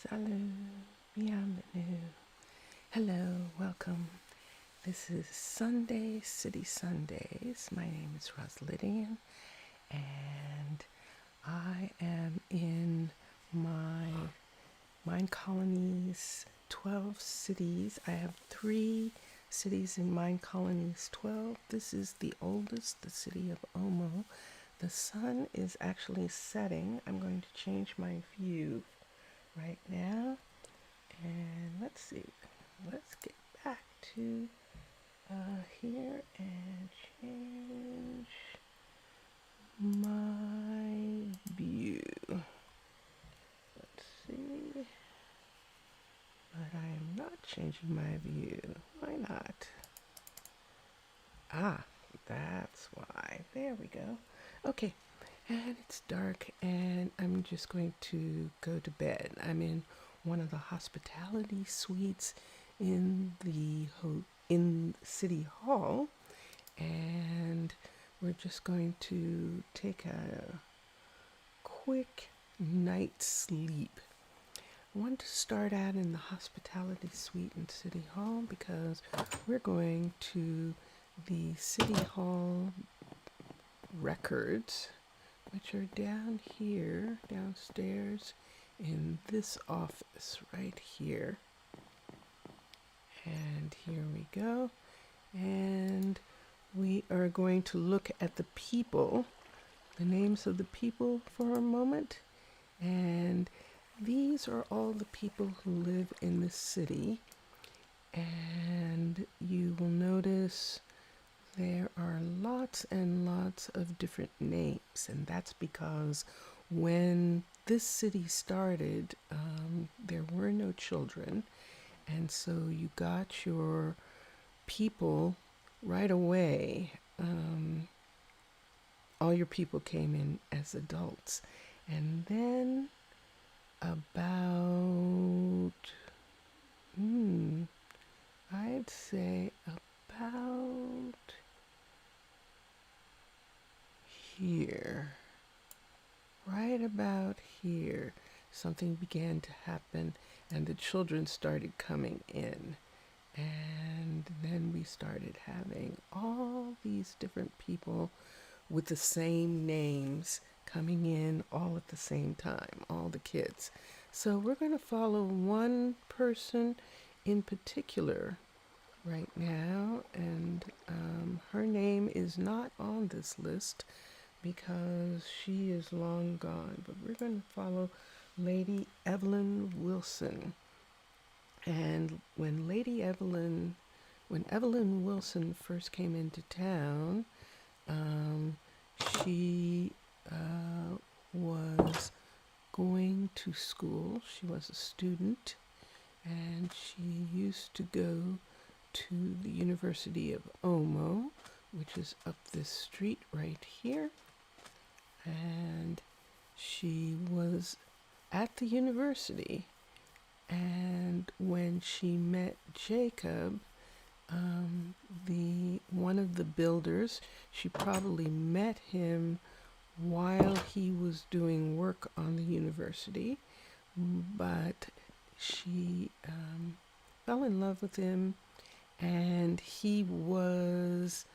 Salut, bienvenue. Hello, welcome. This is Sunday City Sundays. My name is Roz Lydian, and I am in my Minecolonies 12 cities. I have 3 cities in Minecolonies 12. This is the oldest, the city of Omo. The sun is actually setting. I'm going to change my view right now, and let's see. Let's get back to here and change my view. Let's see. But I am not changing my view. Why not? Ah, that's why. There we go. Okay. And it's dark, and I'm just going to go to bed. I'm in one of the hospitality suites in City Hall, and we're just going to take a quick night's sleep. I want to start out in the hospitality suite in City Hall because we're going to the City Hall records, which are down here, downstairs in this office right here. And here we go. And we are going to look at the people, the names of the people for a moment. And these are all the people who live in the city. And you will notice there are lots and lots of different names, and that's because when this city started, there were no children, and so you got your people right away. All your people came in as adults, and then about, I'd say about here, right about here, something began to happen, and the children started coming in. And then we started having all these different people with the same names coming in all at the same time, all the kids. So we're going to follow one person in particular right now, and her name is not on this list because she is long gone, but we're going to follow Lady Evelyn Wilson. And when Evelyn Wilson first came into town, she was going to school. She was a student, and she used to go to the University of Omo, which is up this street right here. And she was at the university, and when she met Jacob, one of the builders, she probably met him while he was doing work on the university, but she fell in love with him, and he was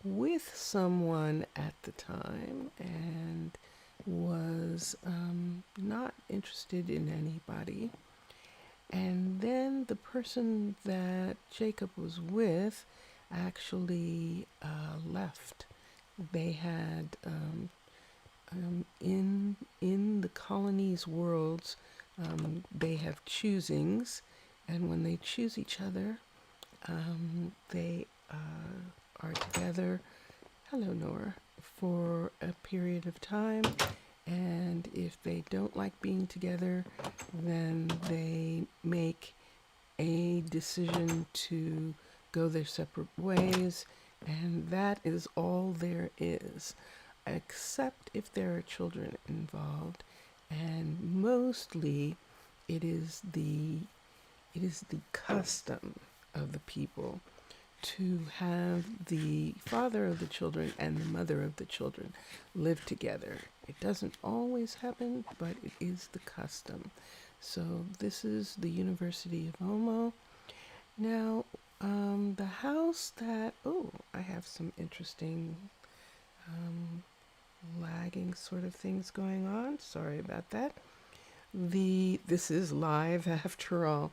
with someone at the time and was not interested in anybody. And then the person that Jacob was with actually left. They had in the colonies worlds, they have choosings, and when they choose each other, they are together, hello Nora, for a period of time, and if they don't like being together, then they make a decision to go their separate ways, and that is all there is, except if there are children involved, and mostly it is the custom of the people to have the father of the children and the mother of the children live together. It doesn't always happen, but it is the custom. So this is the University of Omo. Now, the house that, oh, I have some interesting um, lagging sort of things going on. Sorry about that. This is live after all.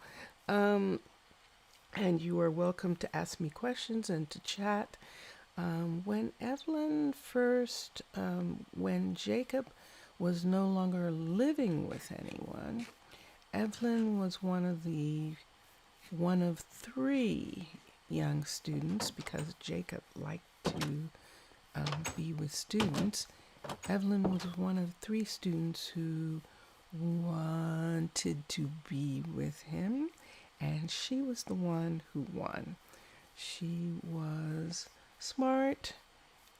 Um, and you are welcome to ask me questions and to chat. When Evelyn first, when Jacob was no longer living with anyone, Evelyn was one of three young students because Jacob liked to be with students. Evelyn was one of three students who wanted to be with him, and she was the one who won. She was smart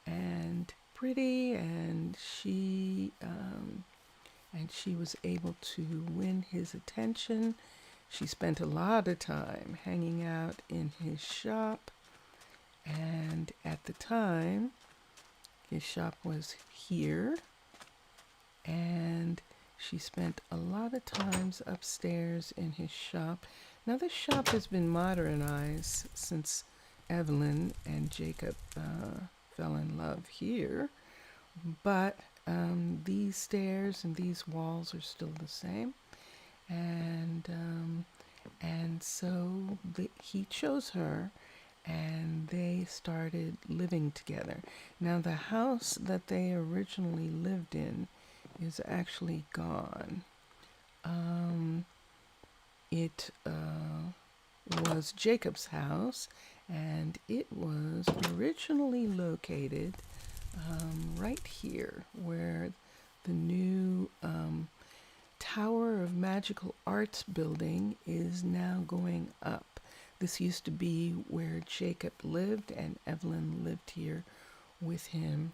and pretty, and she was able to win his attention. She spent a lot of time hanging out in his shop, and at the time, his shop was here, and she spent a lot of times upstairs in his shop. Now, this shop has been modernized since Evelyn and Jacob fell in love here, but these stairs and these walls are still the same, and so he chose her, and they started living together. Now, the house that they originally lived in is actually gone. It was Jacob's house, and it was originally located right here where the new Tower of Magical Arts building is now going up. This used to be where Jacob lived, and Evelyn lived here with him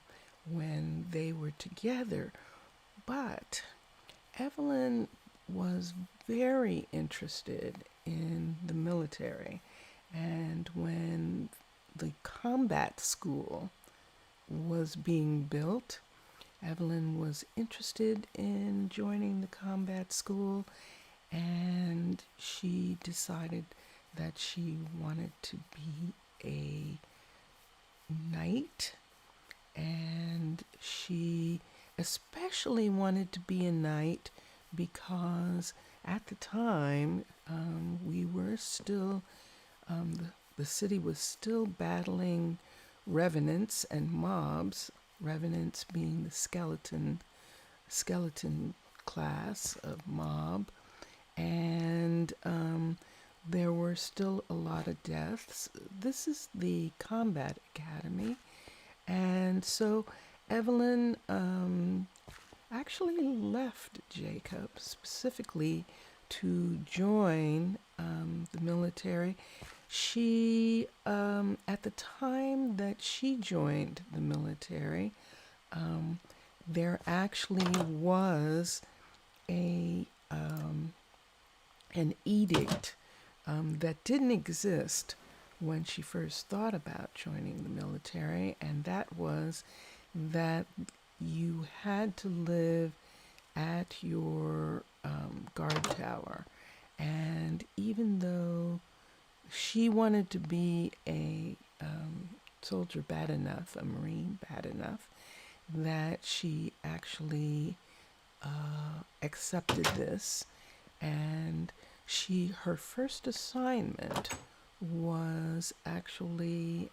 when they were together. But Evelyn was very interested in the military, and when the combat school was being built, Evelyn was interested in joining the combat school, and she decided that she wanted to be a knight, and she especially wanted to be a knight because at the time we were still, the city was still battling revenants and mobs, revenants being the skeleton class of mob, and there were still a lot of deaths. This is the combat academy, and so Evelyn actually left Jacob specifically to join the military. She, at the time that she joined the military, there actually was a an edict that didn't exist when she first thought about joining the military, and that was that you had to live at your guard tower. And even though she wanted to be a soldier bad enough, a Marine bad enough, that she actually accepted this, and her first assignment was actually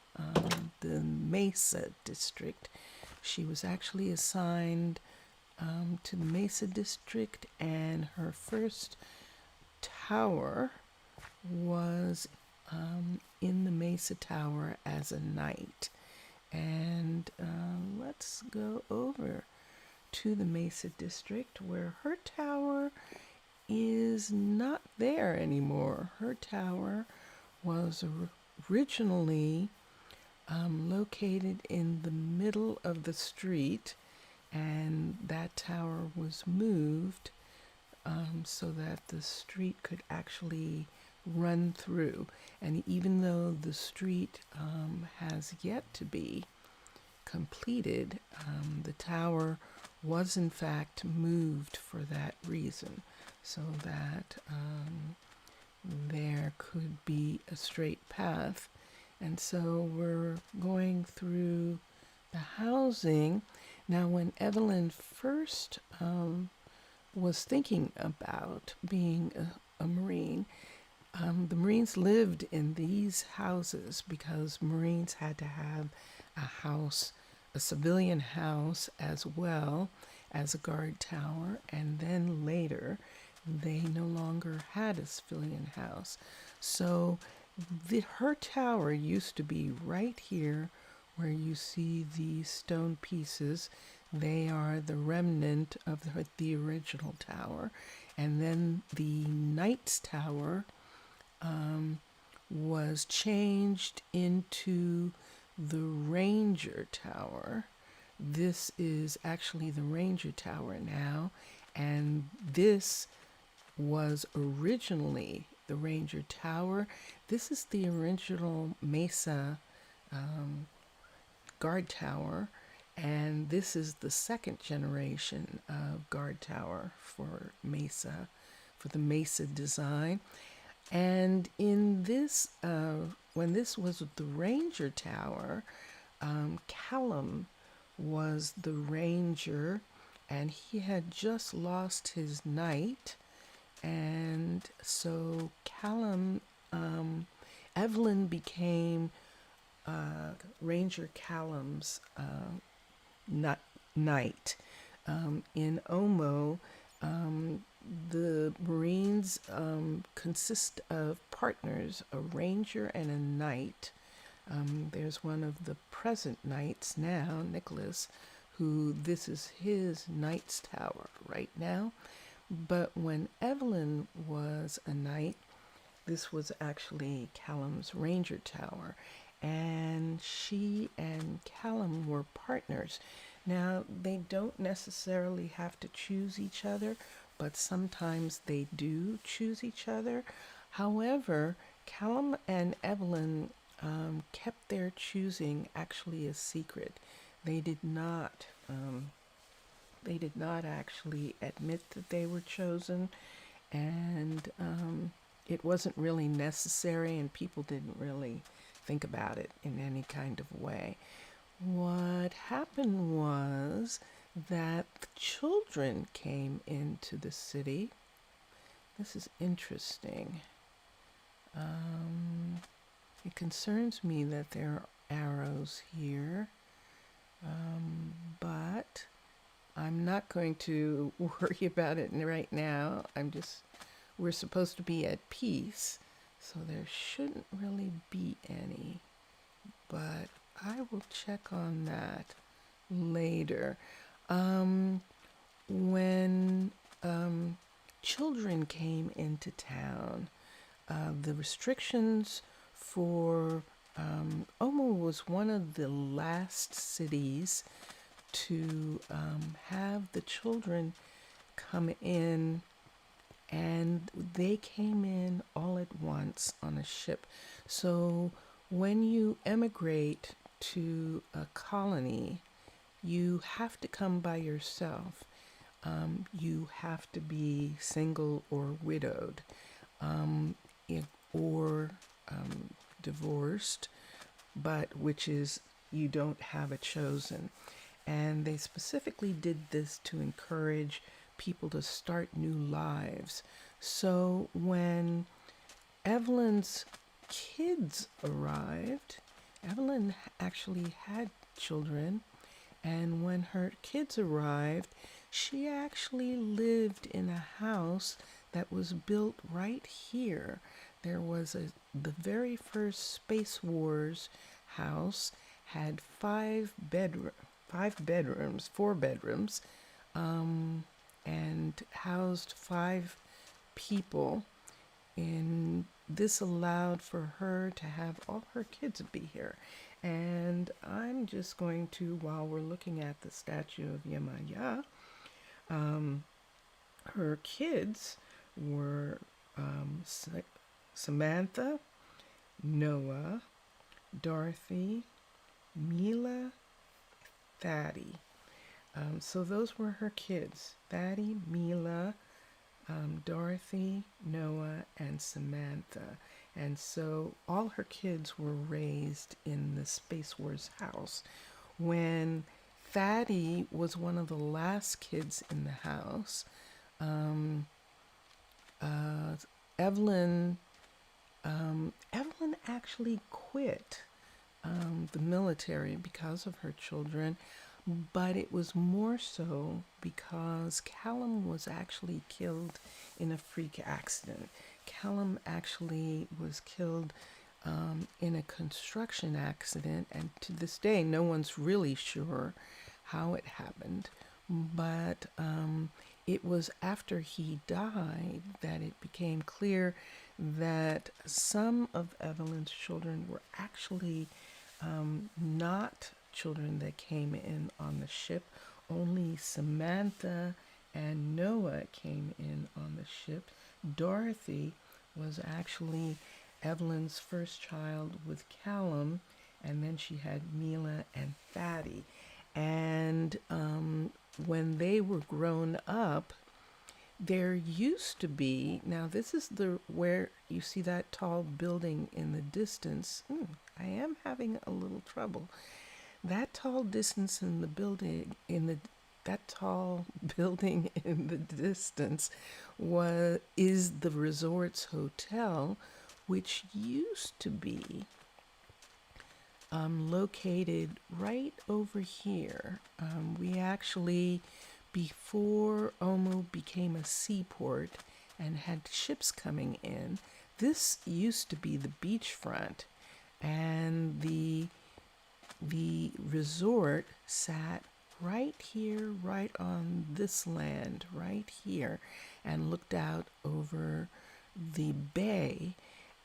the Misa district. She was actually assigned to the Mesa district, and her first tower was in the Mesa Tower as a knight. And let's go over to the Mesa district where her tower is not there anymore. Her tower was originally located in the middle of the street, and that tower was moved so that the street could actually run through. And even though the street has yet to be completed, the tower was in fact moved for that reason. so that there could be a straight path. And so we're going through the housing. Now, when Evelyn first was thinking about being a Marine, the Marines lived in these houses because Marines had to have a house, a civilian house, as well as a guard tower, and then later they no longer had a civilian house. So her tower used to be right here where you see these stone pieces. They are the remnant of the original tower. And then the Knight's Tower was changed into the Ranger Tower. This is actually the Ranger Tower now, and this was originally the Ranger Tower. This is the original Misa guard tower, and this is the second generation of guard tower for Mesa, for the Mesa design. And in this, when this was the Ranger Tower, Callum was the ranger, and he had just lost his knight, and so Callum, Evelyn became Ranger Callum's knight. In Omo, the Marines consist of partners, a ranger and a knight. There's one of the present knights now, Nicholas, who this is his knight's tower right now. But when Evelyn was a knight, this was actually Callum's ranger tower. And she and Callum were partners. Now, they don't necessarily have to choose each other, but sometimes they do choose each other. However, Callum and Evelyn kept their choosing actually a secret. They did not. They did not actually admit that they were chosen, and it wasn't really necessary, and people didn't really think about it in any kind of way. What happened was that the children came into the city. This is interesting. It concerns me that there are arrows here, but I'm not going to worry about it right now. We're supposed to be at peace, so there shouldn't really be any, but I will check on that later. When children came into town, the restrictions for Omo was one of the last cities to have the children come in, and they came in all at once on a ship. So when you emigrate to a colony, you have to come by yourself. You have to be single or widowed, or divorced, but which is you don't have a chosen. And they specifically did this to encourage people to start new lives. So when Evelyn's kids arrived, Evelyn actually had children, and when her kids arrived, she actually lived in a house that was built right here. There was the very first Space Wars house had four bedrooms, and housed 5 people. And this allowed for her to have all her kids be here. And I'm just going to, while we're looking at the statue of Yemaya, her kids were Samantha, Noah, Dorothy, Mila, Thaddy. So those were her kids, Thaddy, Mila, Dorothy, Noah, and Samantha. And so all her kids were raised in the Space Wars house. When Fatty was one of the last kids in the house, um, uh, Evelyn Evelyn actually quit the military because of her children, but it was more so because Callum was actually killed in a freak accident. Callum actually was killed in a construction accident, and to this day, no one's really sure how it happened. But it was after he died that it became clear that some of Evelyn's children were actually not children that came in on the ship. Only Samantha and Noah came in on the ship. Dorothy was actually Evelyn's first child with Callum, and then she had Mila and Fatty. And when they were grown up, there used to be, now this is the where you see that tall building in the distance. I am having a little trouble. That tall distance in the building in the that tall building in the distance was is the resort's hotel, which used to be located right over here. We actually, before Omo became a seaport and had ships coming in, this used to be the beachfront, and the resort sat right here, right on this land, right here, and looked out over the bay.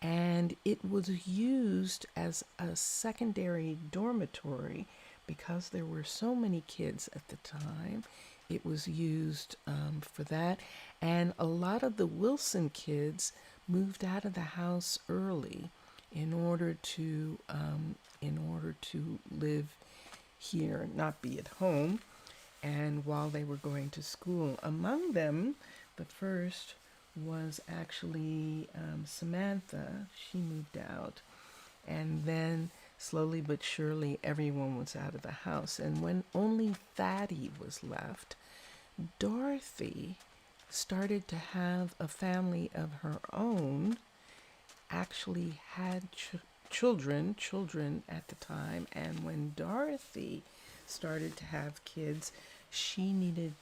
And it was used as a secondary dormitory because there were so many kids at the time. It was used for that. And a lot of the Wilson kids moved out of the house early in order to live here, not be at home, and while they were going to school. Among them, the first was actually Samantha. She moved out, and then slowly but surely everyone was out of the house. And when only Thaddy was left, Dorothy started to have a family of her own, actually had children at the time. And when Dorothy started to have kids, she needed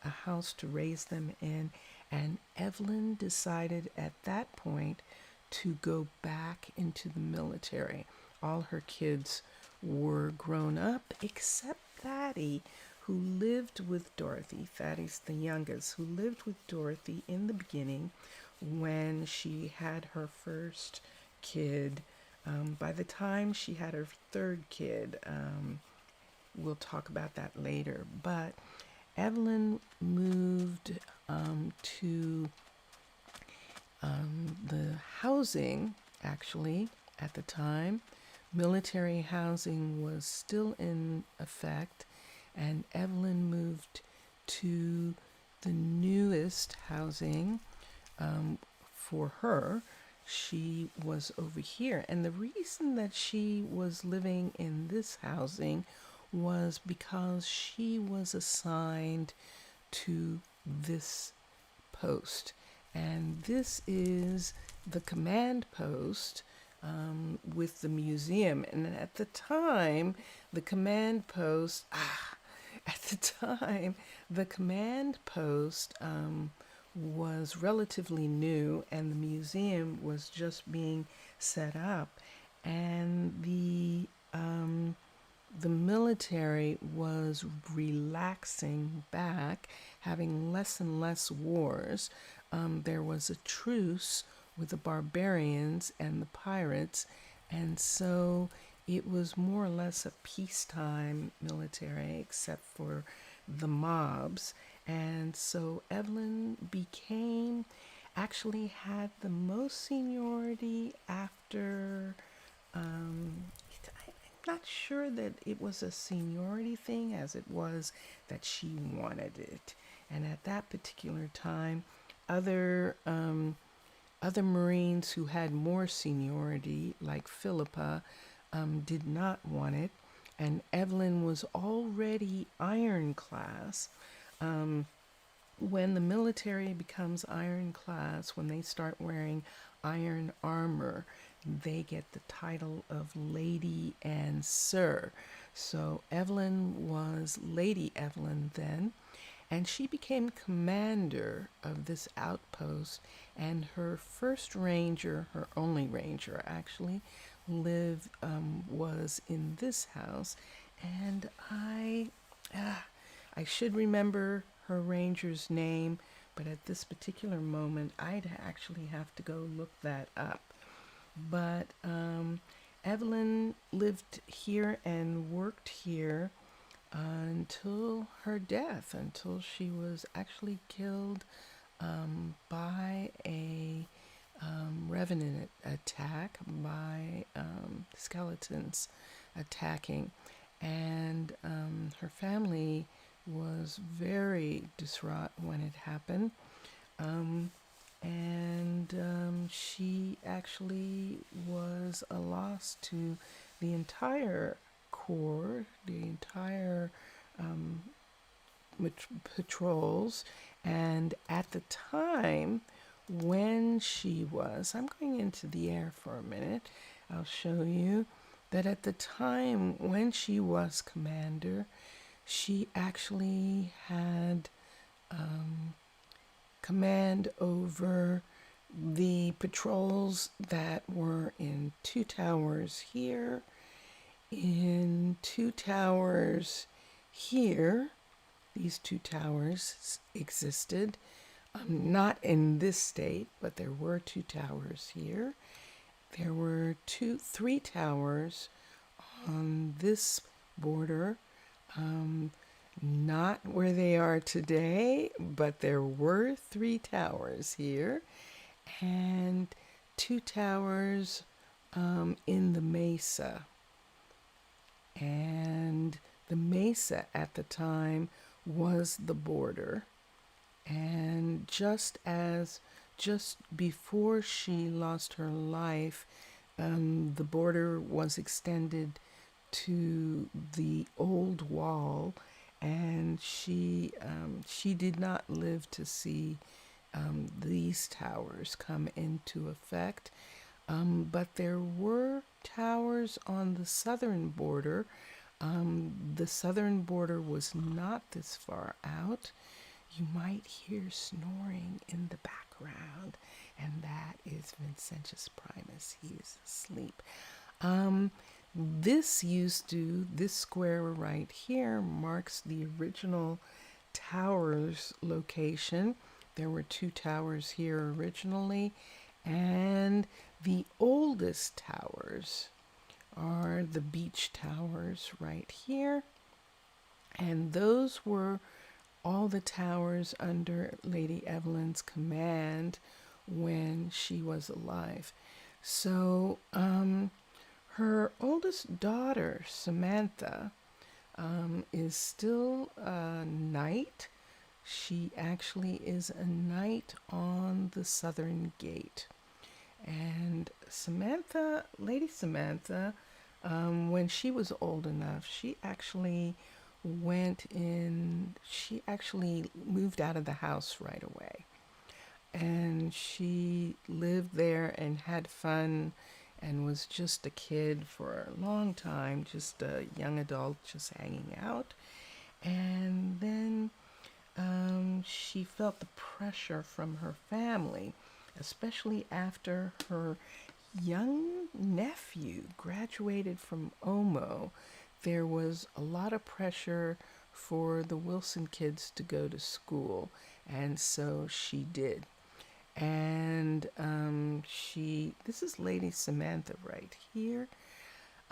a house to raise them in. And Evelyn decided at that point to go back into the military. All her kids were grown up except Thaddy, who lived with Dorothy. Thaddy's the youngest, who lived with Dorothy in the beginning when she had her first kid. By the time she had her third kid, we'll talk about that later. But Evelyn moved to the housing, actually, at the time. Military housing was still in effect, and Evelyn moved to the newest housing for her. She was over here. And the reason that she was living in this housing was because she was assigned to this post. And this is the command post with the museum. And at the time, the command post, at the time, the command post was relatively new, and the museum was just being set up. And the military was relaxing back, having less and less wars. There was a truce with the barbarians and the pirates, and so it was more or less a peacetime military, except for the mobs. And so Evelyn actually had the most seniority after not sure that it was a seniority thing as it was that she wanted it. And at that particular time, other other Marines who had more seniority, like Philippa, did not want it, and Evelyn was already Iron Class. Um, when the military becomes Iron Class, when they start wearing iron armor, they get the title of Lady and Sir. So Evelyn was Lady Evelyn then, and she became commander of this outpost. And her first ranger, her only ranger actually, was in this house. And I should remember her ranger's name, but at this particular moment, I'd actually have to go look that up. But Evelyn lived here and worked here until her death, until she was actually killed by a revenant attack, by skeletons attacking. And her family was very distraught when it happened. Um, and she actually was a loss to the entire corps, the entire um, patrols. And at the time when she was, I'm going into the air for a minute, I'll show you that at the time when she was commander, she actually had command over the patrols that were in two towers here, in two towers here. These two towers existed, not in this state, but there were two towers here. There were three towers on this border, not where they are today, but there were three towers here, and two towers in the Mesa. And the Mesa at the time was the border. And just before she lost her life, the border was extended to the old wall, and she did not live to see these towers come into effect. But there were towers on the southern border. The southern border was not this far out. You might hear snoring in the background, and that is Vincentius Primus. He is asleep. This square right here marks the original tower's location. There were two towers here originally, and the oldest towers are the beach towers right here. And those were all the towers under Lady Evelyn's command when she was alive. So her oldest daughter, Samantha, is still a knight. She actually is a knight on the southern gate. And Samantha, Lady Samantha, when she was old enough, she actually moved out of the house right away. And she lived there and had fun and was just a kid for a long time, just a young adult, just hanging out. And then she felt the pressure from her family, especially after her young nephew graduated from Omo. There was a lot of pressure for the Wilson kids to go to school, and so she did. And this is Lady Samantha right here.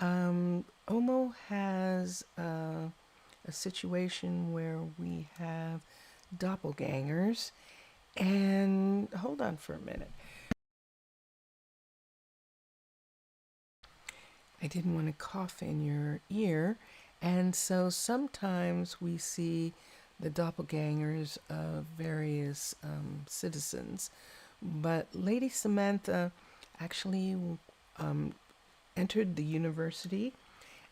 Omo has a situation where we have doppelgangers. And hold on for a minute. I didn't want to cough in your ear. And so sometimes we see the doppelgangers of various citizens. But Lady Samantha actually um, entered the university,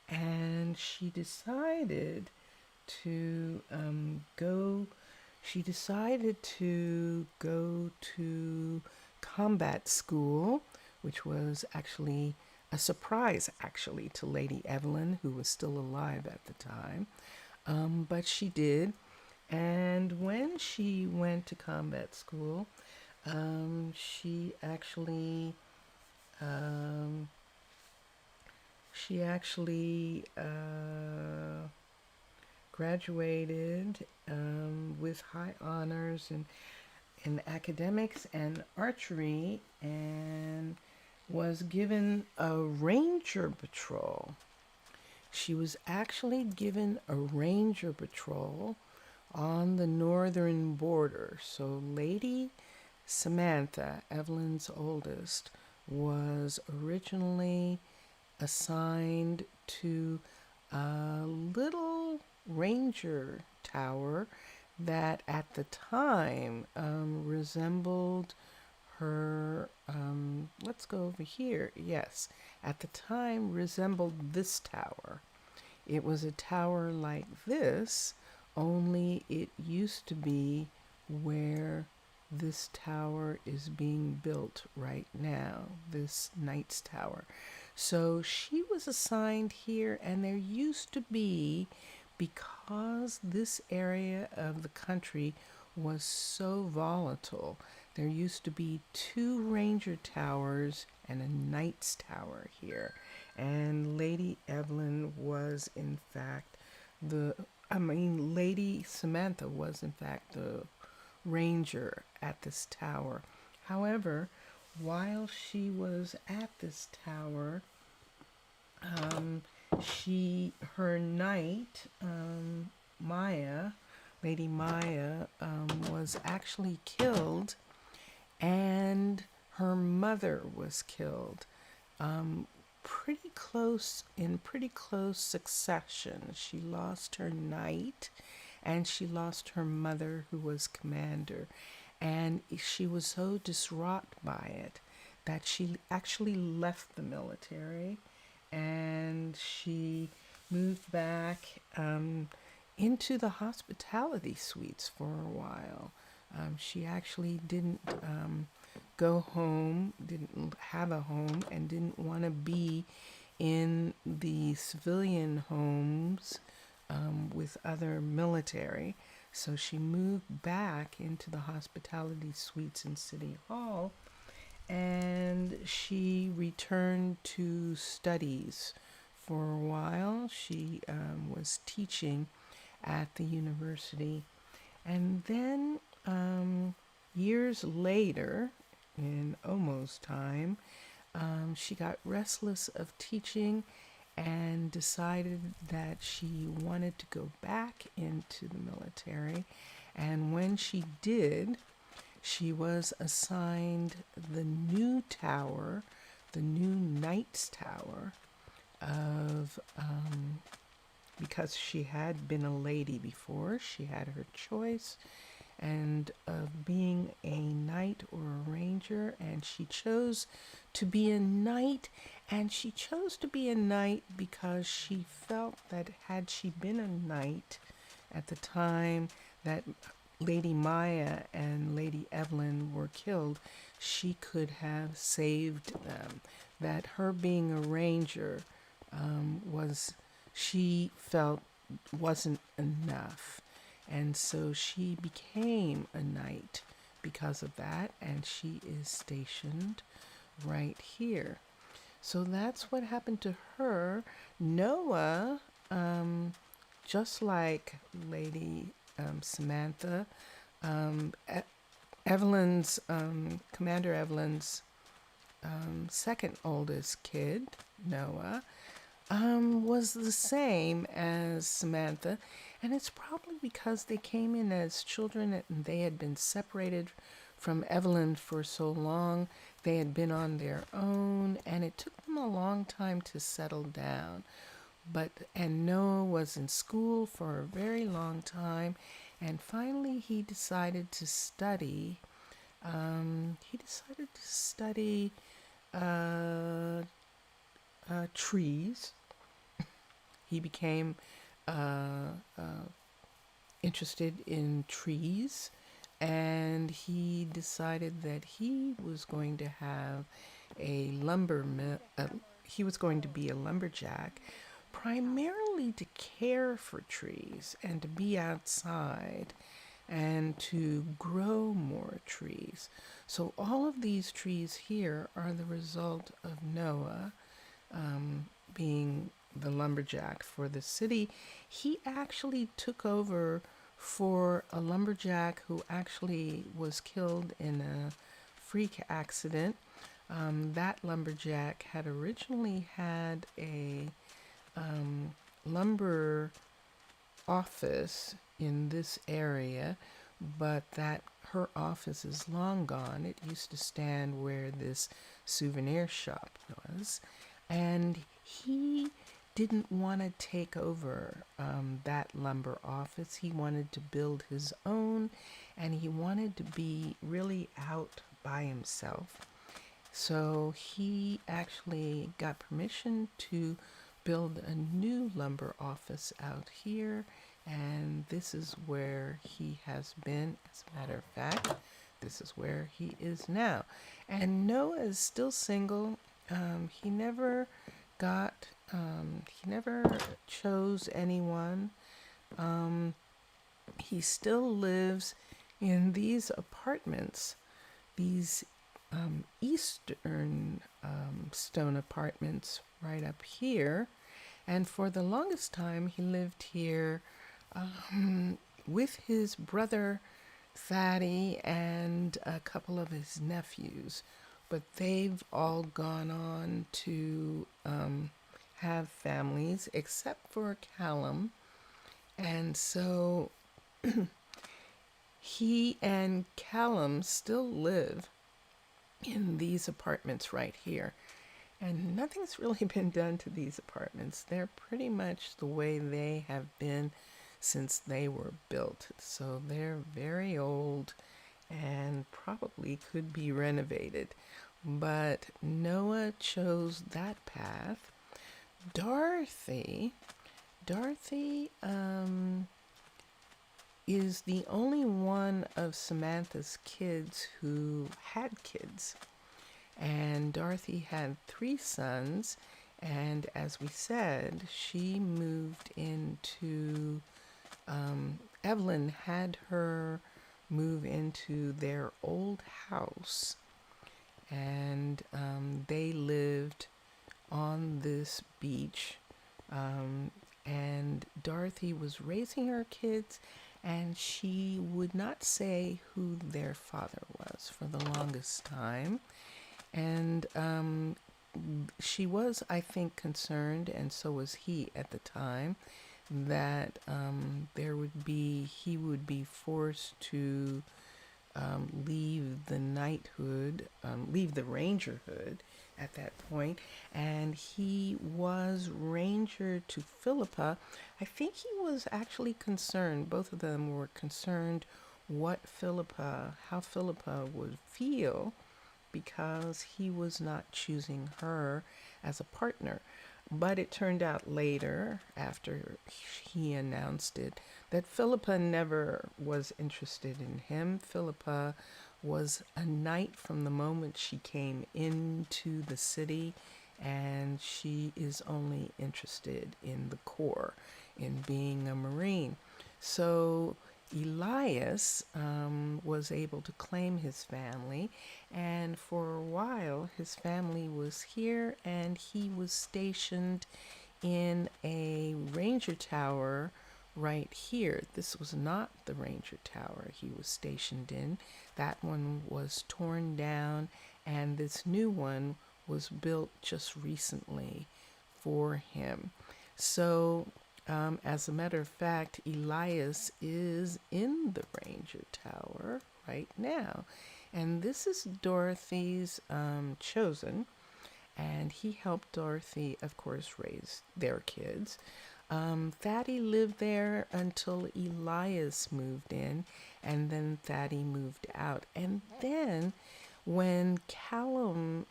and she decided to go. She decided to go to combat school, which was actually a surprise, actually, to Lady Evelyn, who was still alive at the time. But she did, and when she went to combat school, she actually um, graduated with high honors in academics and archery, and was given a ranger patrol. She was actually given a ranger patrol on the northern border. So Lady Samantha, Evelyn's oldest, was originally assigned to a little ranger tower that at the time resembled her, let's go over here. Yes, at the time resembled this tower. It was a tower like this, only it used to be where this tower is being built right now, this Knight's Tower. So she was assigned here, and there used to be, because this area of the country was so volatile, there used to be two ranger towers and a knight's tower here. And Lady Evelyn was, in fact, Lady Samantha was, in fact, the ranger at this tower. However, while she was at this tower, her knight, Maya, Lady Maya, was actually killed, and her mother was killed. Pretty close succession. She lost her knight, and she lost her mother, who was commander. And she was so distraught by it that she actually left the military, and she moved back into the hospitality suites for a while. She actually didn't go home, didn't have a home, and didn't want to be in the civilian homes with other military. So she moved back into the hospitality suites in City Hall, and she returned to studies for a while. She was teaching at the university. And then years later, in Omo's time, she got restless of teaching and decided that she wanted to go back into the military. And when she did, she was assigned the new tower, the new Knight's Tower of, because she had been a lady before, she had her choice and of being a knight or a ranger, and she chose to be a knight. And she chose to be a knight because she felt that had she been a knight at the time that Lady Maya and Lady Evelyn were killed, she could have saved them. That her being a ranger she felt wasn't enough. And so she became a knight because of that, and she is stationed right here. So that's what happened to her. Noah, just like Lady Samantha, Evelyn's, Commander Evelyn's second oldest kid, Noah, was the same as Samantha. And it's probably because they came in as children and they had been separated from Evelyn for so long. They had been on their own, and it took them a long time to settle down. And Noah was in school for a very long time, And finally, he decided to study. Uh, trees. He became uh, interested in trees, and he decided that he was going to have a lumber mill. He was going to be a lumberjack, primarily to care for trees and to be outside and to grow more trees. So all of these trees here are the result of Noah being the lumberjack for the city. He actually took over for a lumberjack who actually was killed in a freak accident. That lumberjack had originally had a lumber office in this area, but that her office is long gone. It used to stand where this souvenir shop was, and he didn't want to take over that lumber office. He wanted to build his own, and he wanted to be really out by himself. So he actually got permission to build a new lumber office out here, and this is where he has been. As a matter of fact, this is where he is now. And Noah is still single. He never he never chose anyone. He still lives in these apartments, these eastern stone apartments right up here. And for the longest time, he lived here with his brother Thaddy and a couple of his nephews. But they've all gone on to have families, except for Callum. And so he and Callum still live in these apartments right here. And nothing's really been done to these apartments. They're pretty much the way they have been since they were built. So they're very old and probably could be renovated. But Noah chose that path. Dorothy is the only one of Samantha's kids who had kids. And Dorothy had 3 sons, and as we said, she moved into, Evelyn had her move into their old house, and they lived on this beach, and Dorothy was raising her kids, and she would not say who their father was for the longest time. And she was, I think, concerned, and so was he at the time, that he would be forced to leave the knighthood, leave the rangerhood at that point, and he was ranger to Philippa. I think he was actually concerned, both of them were concerned how Philippa would feel, because he was not choosing her as a partner. But it turned out later, after he announced it, that Philippa never was interested in him. Philippa was a knight from the moment she came into the city, and she is only interested in the Corps, in being a Marine. So Elias was able to claim his family, and for a while his family was here, and he was stationed in a ranger tower right here. This was not the ranger tower he was stationed in. That one was torn down, and this new one was built just recently for him. So as a matter of fact, Elias is in the Ranger Tower right now. And this is Dorothy's chosen. And he helped Dorothy, of course, raise their kids. Thaddy lived there until Elias moved in, and then Thaddy moved out. And then when Callum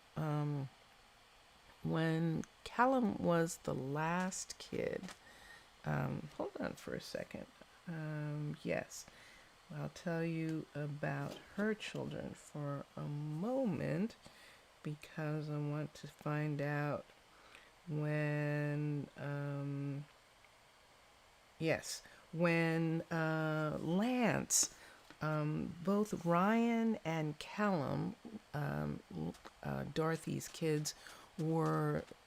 was the last kid, hold on for a second. Yes, I'll tell you about her children for a moment because I want to find out when, yes, when Lance, both Ryan and Callum, Dorothy's kids,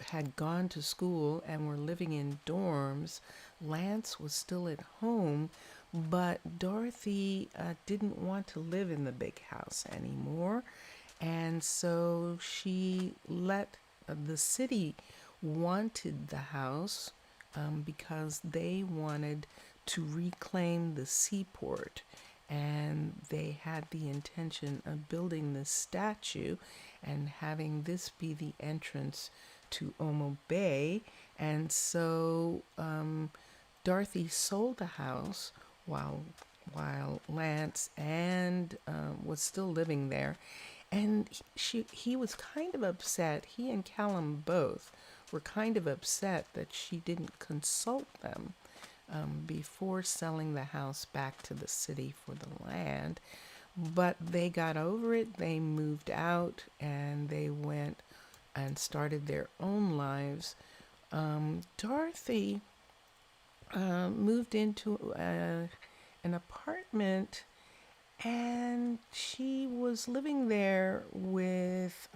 had gone to school and were living in dorms. Lance was still at home, but Dorothy didn't want to live in the big house anymore, and so she let the city wanted the house because they wanted to reclaim the seaport, and they had the intention of building this statue and having this be the entrance to Omo Bay. And so Dorothy sold the house while Lance and was still living there, and he was kind of upset. He and Callum both were kind of upset that she didn't consult them before selling the house back to the city for the land. But they got over it. They moved out and they went and started their own lives. Dorothy moved into an apartment, and she was living there with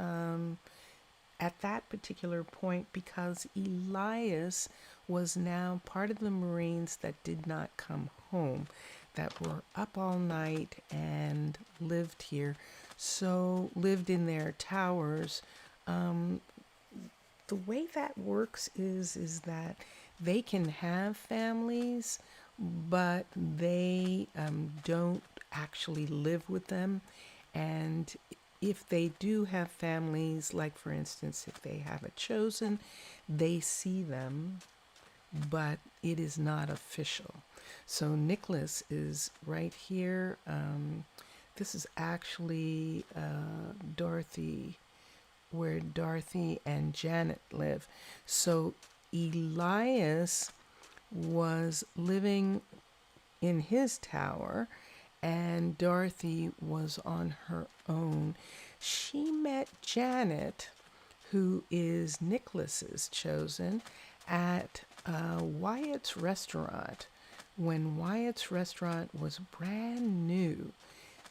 at that particular point because Elias was now part of the Marines that did not come home, that were up all night and lived here, so lived in their towers. The way that works is that they can have families, but they don't actually live with them. And if they do have families, like for instance, if they have a chosen, they see them, but it is not official. So Nicholas is right here. This is actually Dorothy, where Dorothy and Janet live. So Elias was living in his tower, and Dorothy was on her own. She met Janet, who is Nicholas's chosen, at Wyatt's restaurant. When Wyatt's restaurant was brand new,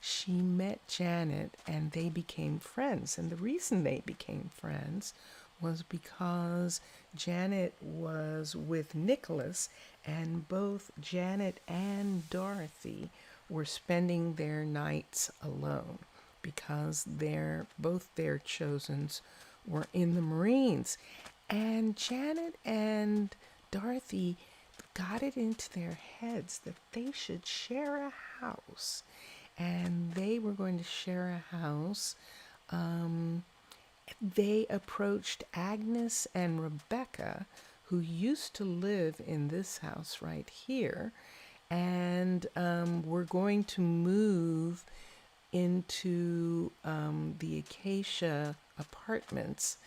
she met Janet and they became friends. And the reason they became friends was because Janet was with Nicholas, and both Janet and Dorothy were spending their nights alone because both their chosens were in the Marines. And Janet and Dorothy got it into their heads that they should share a house. And they were going to share a house. They approached Agnes and Rebecca, who used to live in this house right here, and were going to move into the Acacia apartments.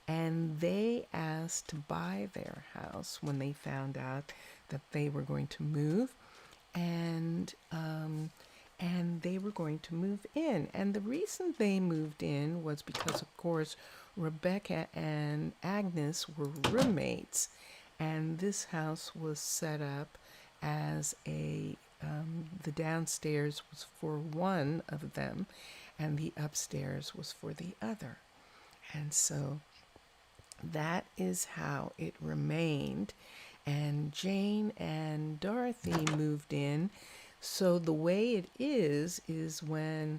And they asked to buy their house when they found out that they were going to move, and they were going to move in. And the reason they moved in was because, of course, Rebecca and Agnes were roommates, and this house was set up as the downstairs was for one of them, and the upstairs was for the other. And so that is how it remained. And Jane and Dorothy moved in. So the way it is when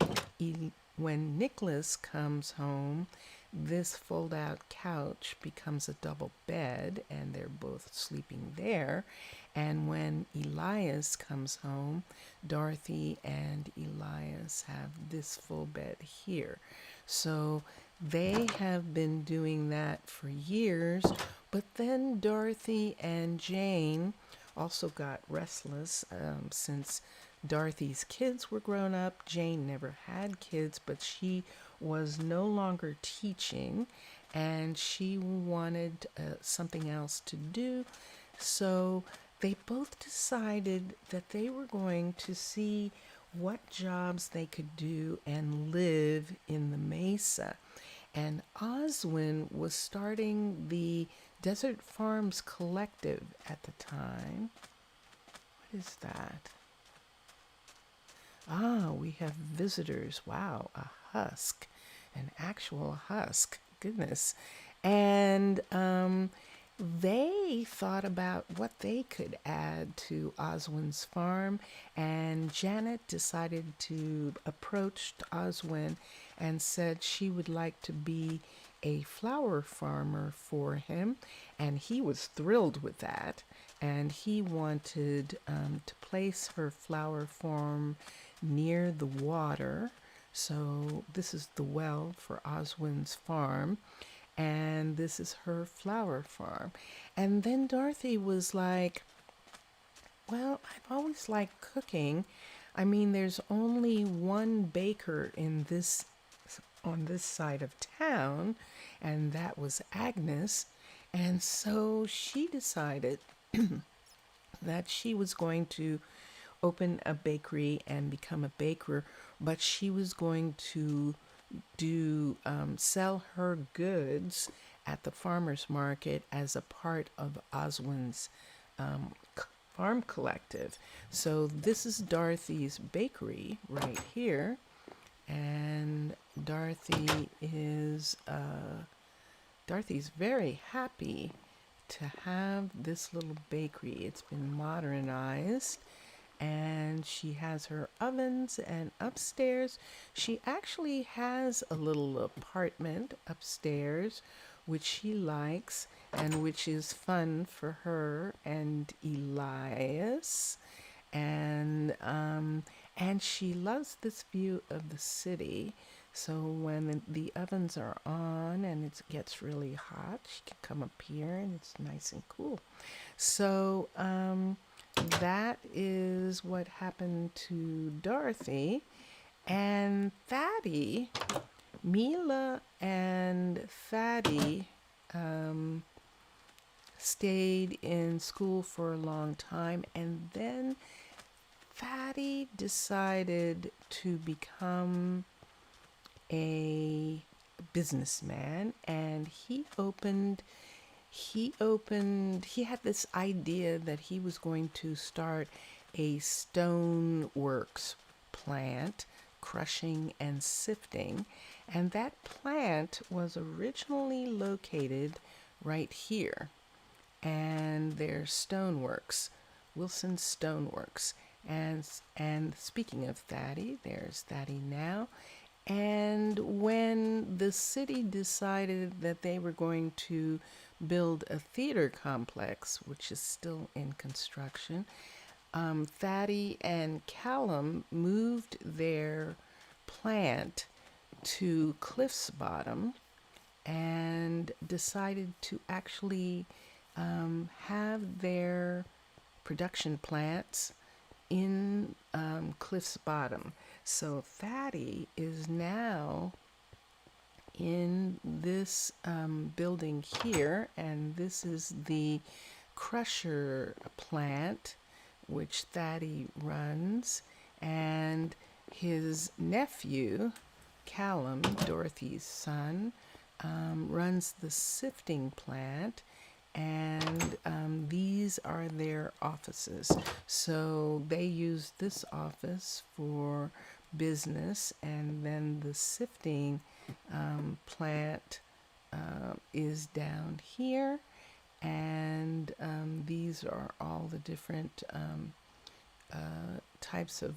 Nicholas comes home, this fold-out couch becomes a double bed, and they're both sleeping there. And when Elias comes home, Dorothy and Elias have this full bed here. So They have been doing that for years, but then Dorothy and Jane also got restless since Dorothy's kids were grown up. Jane never had kids, but she was no longer teaching and she wanted something else to do. So they both decided that they were going to see what jobs they could do and live in the Mesa. And Oswin was starting the Desert Farms Collective at the time. What is that? Ah, we have visitors. Wow, a husk, an actual husk. Goodness. And they thought about what they could add to Oswin's farm, and Janet decided to approach Oswin and said she would like to be a flower farmer for him, and he was thrilled with that. And he wanted to place her flower farm near the water. So this is the well for Oswin's farm, and this is her flower farm. And then Dorothy was like, well, I've always liked cooking. I mean, there's only one baker in this on this side of town, and that was Agnes. And so she decided that she was going to open a bakery and become a baker, but she was going to do sell her goods at the farmers market as a part of Oswin's um, farm collective. So this is Dorothy's bakery right here, and Dorothy's very happy to have this little bakery. It's been modernized, and she has her ovens, and upstairs she actually has a little apartment upstairs which she likes and which is fun for her and Elias, and she loves this view of the city. So when the ovens are on and it gets really hot, she can come up here and it's nice and cool. So that is what happened to Dorothy. And Thaddy, Mila and Thaddy stayed in school for a long time, and then Thaddy decided to become a businessman, and he had this idea that he was going to start a stoneworks plant, crushing and sifting, and that plant was originally located right here. And there's stoneworks, Wilson Stoneworks. And speaking of Thaddy, there's Thaddy now. And when the city decided that they were going to build a theater complex, which is still in construction, Thaddy and Callum moved their plant to Cliff's Bottom and decided to actually have their production plants in Cliff's Bottom. So Thaddy is now in this building here, and this is the crusher plant which Thaddy runs, and his nephew, Callum, Dorothy's son, runs the sifting plant, and these are their offices. So they use this office for business, and then the sifting plant is down here, and these are all the different types of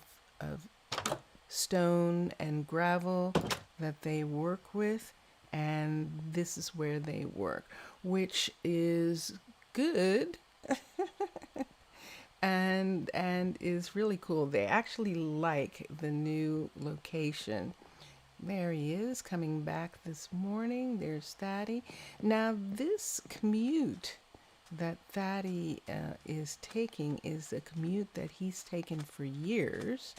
stone and gravel that they work with, and this is where they work, which is good and is really cool. They actually like the new location There he is, coming back this morning. There's Thaddy. Now, this commute that Thaddy is taking is a commute that he's taken for years.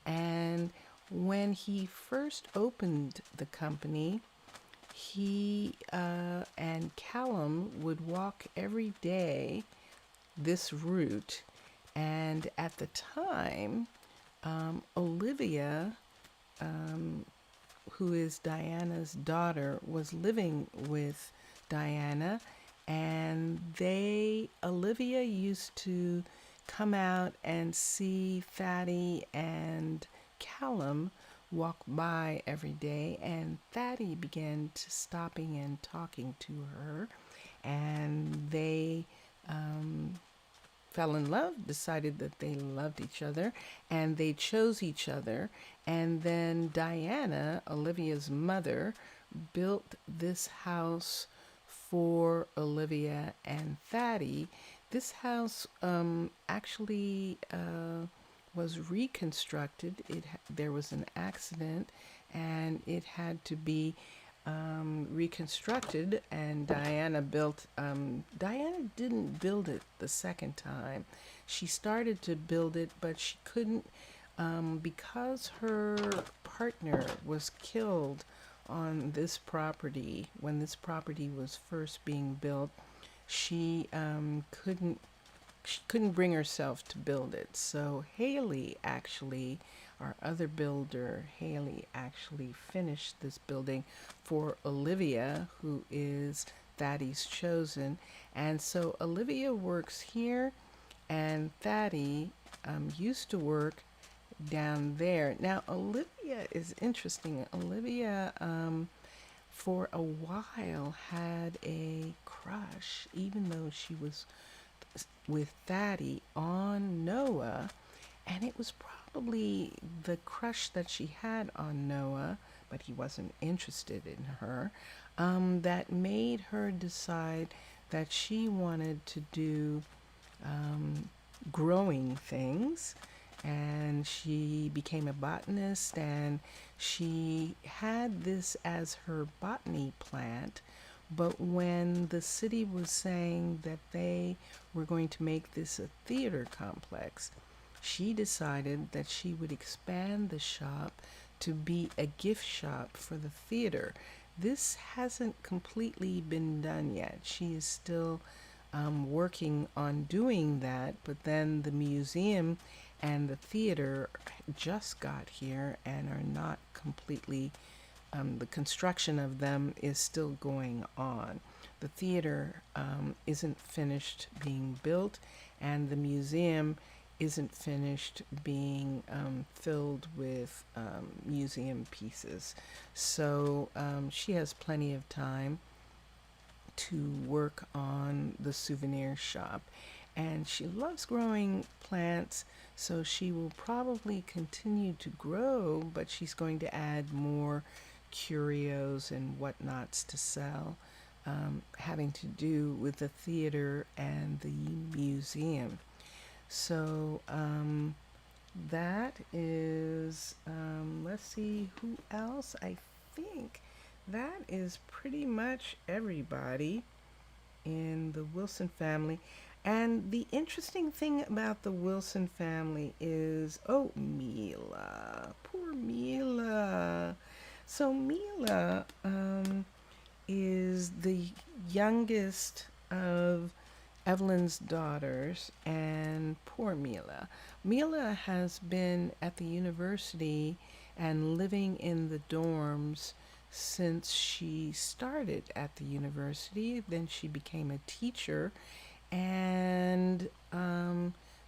And when he first opened the company, he and Callum would walk every day this route. And at the time, Olivia, who is Diana's daughter, was living with Diana, and Olivia used to come out and see Thaddy and Callum walk by every day, and Thaddy began to stopping and talking to her, and they fell in love, decided that they loved each other, and they chose each other. And then Diana, Olivia's mother, built this house for Olivia and Thaddy. This house actually was reconstructed. There was an accident, and it had to be reconstructed, and Diana built. Diana didn't build it the second time. She started to build it, but she couldn't because her partner was killed on this property when this property was first being built. She couldn't bring herself to build it. So Haley actually, our other builder, Haley actually finished this building for Olivia, who is Thaddy's chosen. And so Olivia works here, and Thaddy used to work down there. Now, Olivia is interesting. Olivia, for a while, had a crush, even though she was with Thaddy, on Noah, and it was probably the crush that she had on Noah, but he wasn't interested in her, that made her decide that she wanted to do growing things, and she became a botanist, and she had this as her botany plant. But when the city was saying that they were going to make this a theater complex, she decided that she would expand the shop to be a gift shop for the theater. This hasn't completely been done yet. She is still working on doing that, but then the museum and the theater just got here and are not completely, the construction of them is still going on. The theater isn't finished being built, and the museum isn't finished being filled with museum pieces. So she has plenty of time to work on the souvenir shop. And she loves growing plants, so she will probably continue to grow, but she's going to add more curios and whatnots to sell, having to do with the theater and the museum. So that is, let's see who else. I think that is pretty much everybody in the Wilson family. And the interesting thing about the Wilson family is, oh, Mila, poor Mila. So Mila is the youngest of Evelyn's daughters, and poor Mila. Mila has been at the university and living in the dorms since she started at the university. Then she became a teacher, and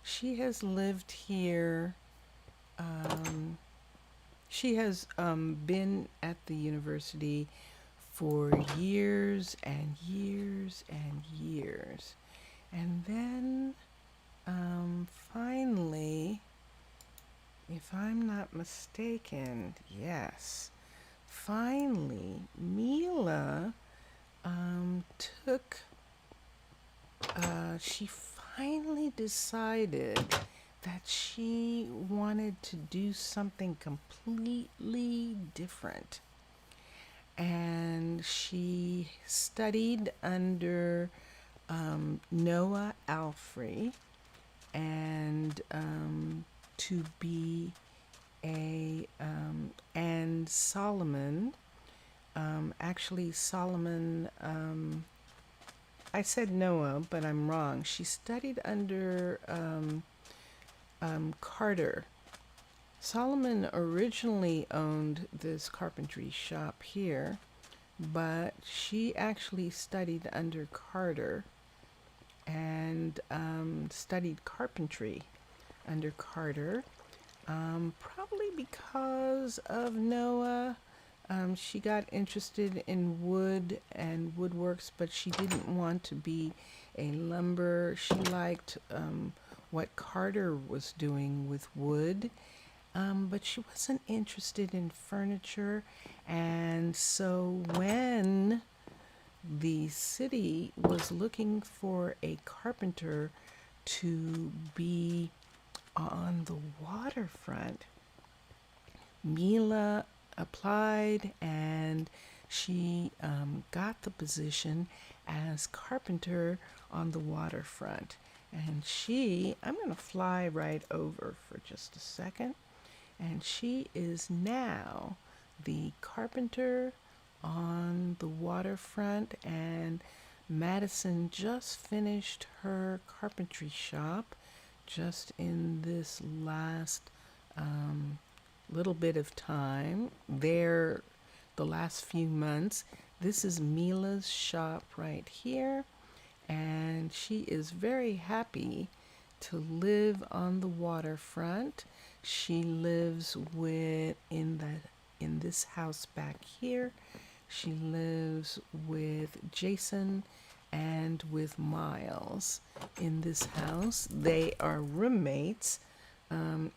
she has lived here. She has been at the university for years and years and years. And then finally, if I'm not mistaken, yes, finally, Mila she finally decided that she wanted to do something completely different. And she studied under Noah Alfrey and to be and Solomon, actually Solomon, I said Noah, but I'm wrong. She studied under Carter. Solomon originally owned this carpentry shop here, but she actually studied under Carter and studied carpentry under Carter, probably because of Noah. She got interested in wood and woodworks, but she didn't want to be a lumber. She liked what Carter was doing with wood, but she wasn't interested in furniture. And so when the city was looking for a carpenter to be on the waterfront, Mila applied and she got the position as carpenter on the waterfront. And I'm going to fly right over for just a second. And she is now the carpenter on the waterfront. And Madison just finished her carpentry shop just in this last little bit of time there, the last few months. This is Mila's shop right here, and she is very happy to live on the waterfront. She lives in this house back here. She lives with Jason and with Miles in this house. They are roommates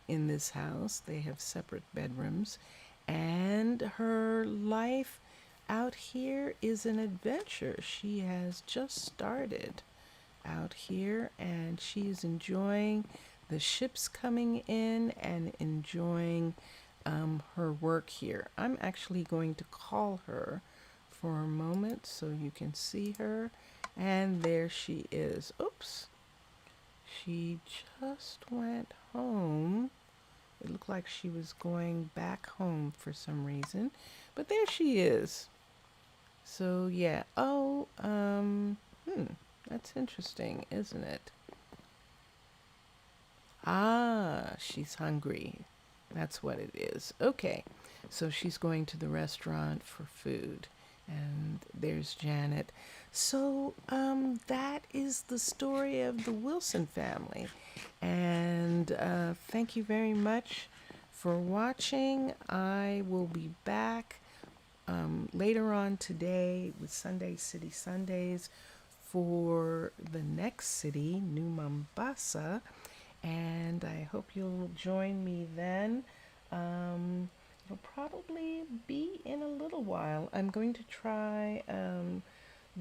in this house. They have separate bedrooms. And her life out here is an adventure. She has just started out here and she is enjoying the ships coming in and enjoying her work here. I'm actually going to call her for a moment so you can see her. And there she is. Oops. She just went home. It looked like she was going back home for some reason. But there she is. So yeah. Oh, that's interesting, isn't it? Ah, she's hungry. That's what it is. Okay. So she's going to the restaurant for food. And there's Janet. So that is the story of the Wilson family. And thank you very much for watching. I will be back later on today with Sunday City Sundays for the next city, New Mombasa. And I hope you'll join me then. It'll probably be in a little while. I'm going to try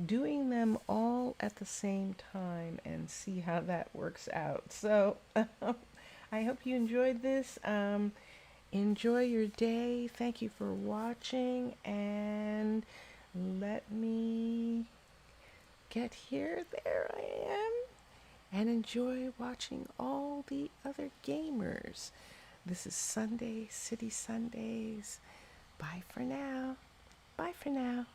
doing them all at the same time and see how that works out. So I hope you enjoyed this. Enjoy your day. Thank you for watching, and let me get here. There I am. And enjoy watching all the other gamers. This is Sunday City Sundays. Bye for now. Bye for now.